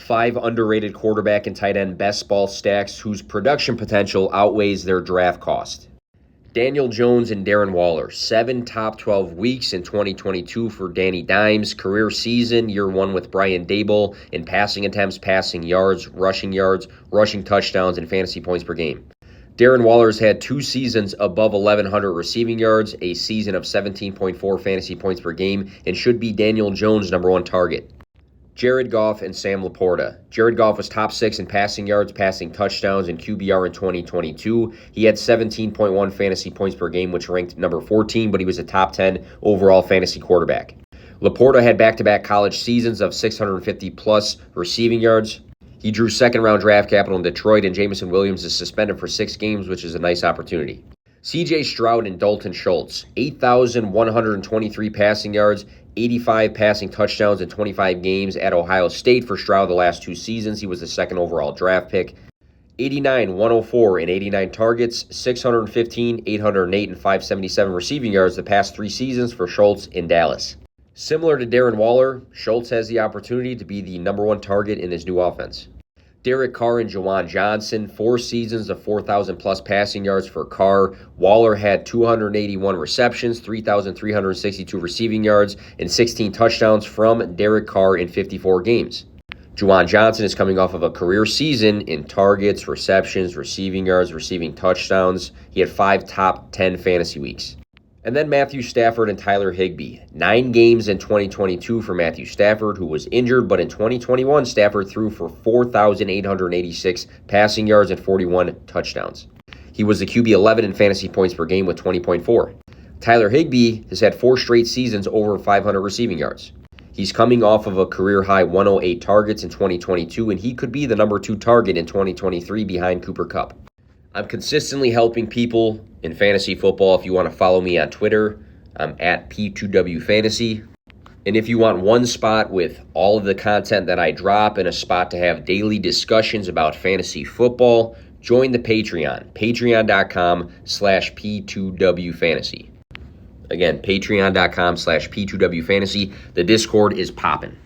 5 underrated quarterback and tight end best ball stacks whose production potential outweighs their draft cost. Daniel Jones and Darren Waller, 7 top 12 weeks in 2022 for Danny Dimes. Career season, year 1 with Brian Daboll in passing attempts, passing yards, rushing touchdowns, and fantasy points per game. Darren Waller's had 2 seasons above 1,100 receiving yards, a season of 17.4 fantasy points per game, and should be Daniel Jones' number 1 target. Jared Goff and Sam Laporta. Jared Goff was top 6 in passing yards, passing touchdowns, and QBR in 2022. He had 17.1 fantasy points per game, which ranked number 14, but he was a top 10 overall fantasy quarterback. Laporta had back-to-back college seasons of 650-plus receiving yards. He drew second-round draft capital in Detroit, and Jameson Williams is suspended for 6 games, which is a nice opportunity. C.J. Stroud and Dalton Schultz, 8,123 passing yards, 85 passing touchdowns in 25 games at Ohio State for Stroud the last 2 seasons. He was the 2nd overall draft pick. 89, 104, and 89 targets, 615, 808, and 577 receiving yards the past 3 seasons for Schultz in Dallas. Similar to Darren Waller, Schultz has the opportunity to be the number 1 target in his new offense. Derek Carr and Juwan Johnson, 4 seasons of 4,000-plus passing yards for Carr. Waller had 281 receptions, 3,362 receiving yards, and 16 touchdowns from Derek Carr in 54 games. Juwan Johnson is coming off of a career season in targets, receptions, receiving yards, receiving touchdowns. He had 5 top 10 fantasy weeks. And then Matthew Stafford and Tyler Higbee. 9 games in 2022 for Matthew Stafford, who was injured, but in 2021, Stafford threw for 4,886 passing yards and 41 touchdowns. He was the QB 11 in fantasy points per game with 20.4. Tyler Higbee has had 4 straight seasons over 500 receiving yards. He's coming off of a career-high 108 targets in 2022, and he could be the number 2 target in 2023 behind Cooper Kupp. I'm consistently helping people in fantasy football. If you want to follow me on Twitter, I'm at P2WFantasy. And if you want one spot with all of the content that I drop and a spot to have daily discussions about fantasy football, join the Patreon, patreon.com/P2WFantasy. Again, patreon.com/P2WFantasy. The Discord is popping.